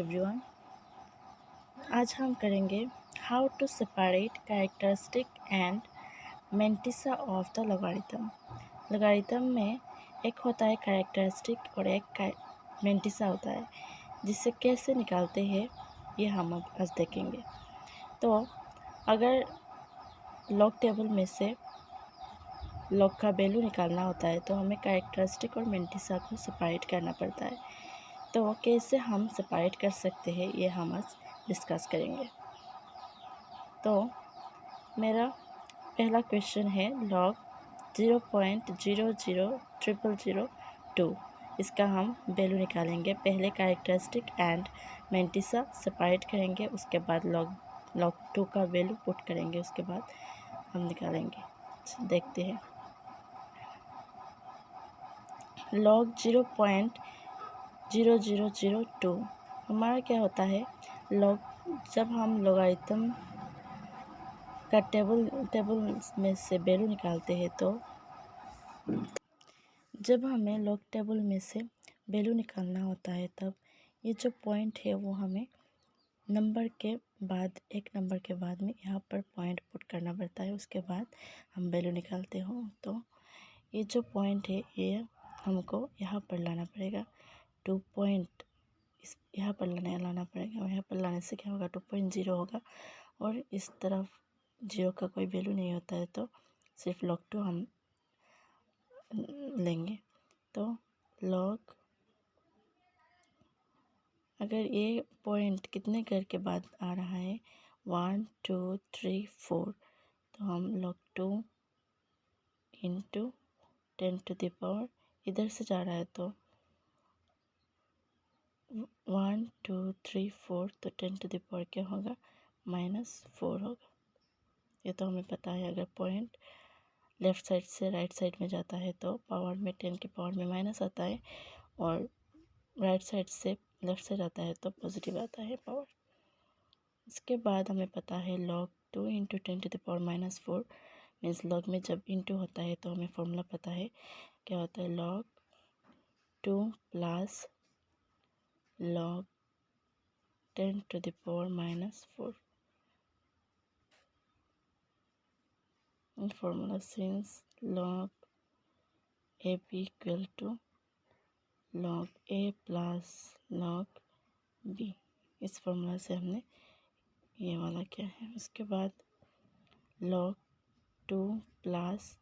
Everyone. आज हम करेंगे how to separate characteristic and mantissa of the logarithm. Logarithm में एक होता है कैरेक्टरिस्टिक और एक मेंटिसा होता है, जिसे कैसे निकालते हैं ये हम आज देखेंगे। तो अगर लॉग टेबल में से लॉग का वैल्यू निकालना होता है तो हमें कैरेक्टरिस्टिक और मेंटिसा को सेपरेट करना पड़ता है। तो कैसे हम सेपरेट कर सकते हैं ये हम आज डिस्कस करेंगे। तो मेरा पहला क्वेश्चन है लॉग 0.0000002। इसका हम वैल्यू निकालेंगे। पहले कैरेक्टरिस्टिक एंड मेंटिसा सेपरेट करेंगे, उसके बाद लॉग 2 का वैल्यू पुट करेंगे, उसके बाद हम निकालेंगे। देखते हैं। लॉग 0.0002 हमारा क्या होता है। लॉग जब हम लॉगरिथम का टेबल में से वैल्यू निकालते हैं तो जब हमें लॉग टेबल में से वैल्यू निकालना होता है तब ये जो पॉइंट है वो हमें नंबर के बाद एक नंबर के बाद में यहाँ पर पॉइंट पुट करना पड़ता है। उसके बाद हम वैल्यू निकालते हो तो ये जो पॉइंट है ये हमको यहाँ पर लाना पड़ेगा। 2 पॉइंट इस यहाँ पर लाना पड़ेगा और यहाँ पर लाने से क्या होगा 2.0 होगा और इस तरफ 0 का कोई वैल्यू नहीं होता है तो सिर्फ लॉग 2 हम लेंगे। तो लॉग अगर ये पॉइंट कितने घर के बाद आ रहा है 1 2 3 4 तो हम लॉग 2 इंटू 10⁻, इधर से जा रहा है तो 1 2 3 4 तो 10⁻ क्या होगा -4 होगा। ये तो हमें पता है। अगर पॉइंट लेफ़्ट साइड से राइट साइड में जाता है तो पावर में 10 की पावर में माइनस आता है और राइट साइड से लेफ़्ट साइड आता है तो पॉजिटिव आता है पावर। इसके बाद हमें पता है log 2 इंटू 10⁻⁻4 मीन्स लॉग में जब इंटू होता है तो हमें फॉर्मूला पता है क्या होता है। log 2 plus log 10⁻⁻4 formula since log AB equal to log A plus log B। इस फॉर्मूला से हमने ये वाला क्या है। उसके बाद log 2 प्लस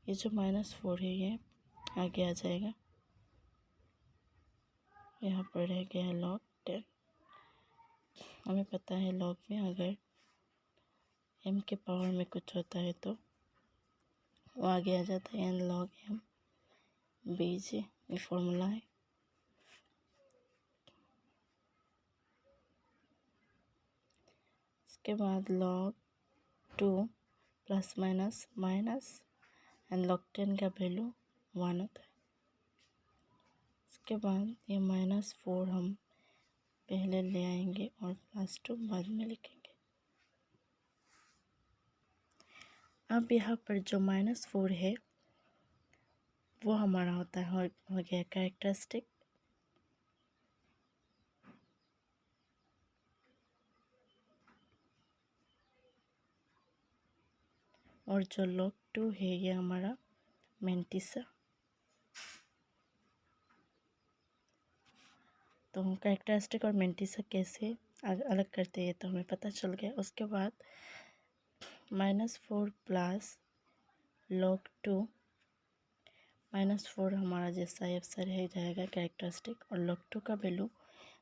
ये जो -4 है ये आगे आ जाएगा, यहाँ पर रह गया है log 10। हमें पता है log में अगर m के पावर में कुछ होता है तो वो आगे आ जाता है n log m bj। ये फॉर्मूला है। इसके बाद log 2 plus minus minus and log 10 का वैल्यू 1 होता है। इसके बाद ये -4 हम पहले ले आएंगे और +2 बाद में लिखेंगे। अब यहाँ पर जो -4 है वो हमारा होता है हो गया कैरेक्टरिस्टिक। और जो log 2 है ये हमारा मेंटिसा। तो हम कैरेक्टरिस्टिक और मेंटिसा कैसे अलग करते हैं तो हमें पता चल गया। उसके बाद -4 प्लस log 2 -4 हमारा जैसा ऐसा रह जाएगा कैरेक्टरिस्टिक और log 2 का वैल्यू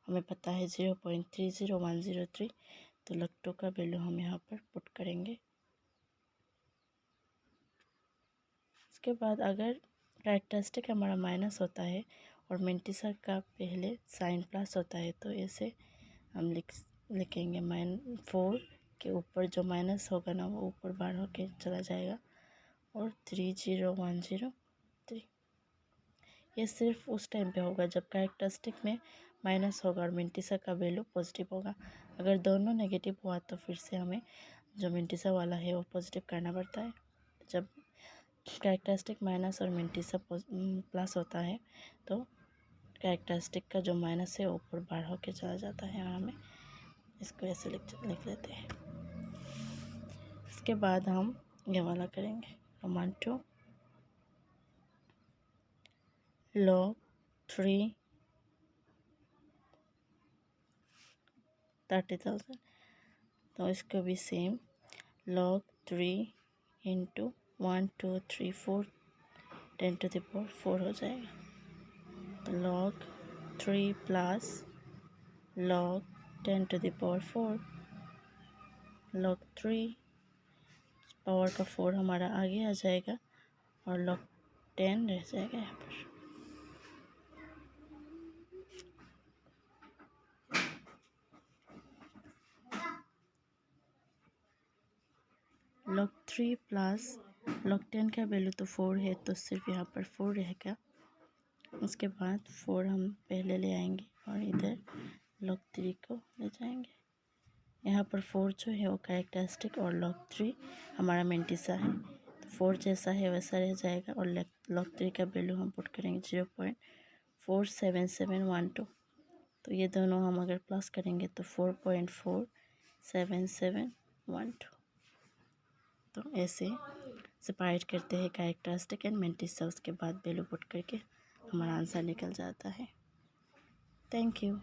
हमें पता है 0.30103 तो log 2 का वैल्यू हम यहाँ पर पुट करेंगे। उसके बाद अगर कैरेक्टरिस्टिक हमारा माइनस होता है और मेंटिसा का पहले साइन प्लस होता है तो ऐसे हम लिखेंगे -4 के ऊपर जो माइनस होगा ना वो ऊपर बार होके चला जाएगा और 30103। ये सिर्फ उस टाइम पे होगा जब कैरेक्टरिस्टिक में माइनस होगा और मेंटिसा का वैल्यू पॉजिटिव होगा। अगर दोनों नेगेटिव हुआ तो फिर से हमें जो मेंटिसा वाला है वो पॉजिटिव करना पड़ता है। जब कैरेक्टरिस्टिक माइनस और मेंटिसा प्लस होता है तो कैरेक्टरिस्टिक का जो माइनस है ऊपर बार होके चला जाता है और हमें इसको ऐसे लिख लेते हैं। इसके बाद हम ये वाला करेंगे, रोमान 2 log 3 30,000, तो इसको भी सेम log 3 इंटू 1 2 3 4 10⁴ हो जाएगा। तो log 3 plus log 10⁴ log 3 power का 4 हमारा आगे आ जाएगा और log 10 रह जाएगा यहाँ पर। log 3 प्लस log 10 का वैल्यू तो 4 है, तो सिर्फ यहाँ पर 4 रहेगा। उसके बाद 4 हम पहले ले आएंगे और इधर log 3 को ले जाएंगे। यहाँ पर 4 जो है वो कैरेक्टरिस्टिक और log 3 हमारा मेंटिसा है, तो 4 जैसा है वैसा रह जाएगा और log 3 का वैल्यू हम पुट करेंगे 0.47712। तो ये दोनों हम अगर प्लस करेंगे तो 4.47712। तो ऐसे सेपरेट करते हैं कैरेक्टरिस्टिक एंड मेंटिसा, उसके बाद वैल्यू पुट करके हमारा आंसर निकल जाता है। Thank you.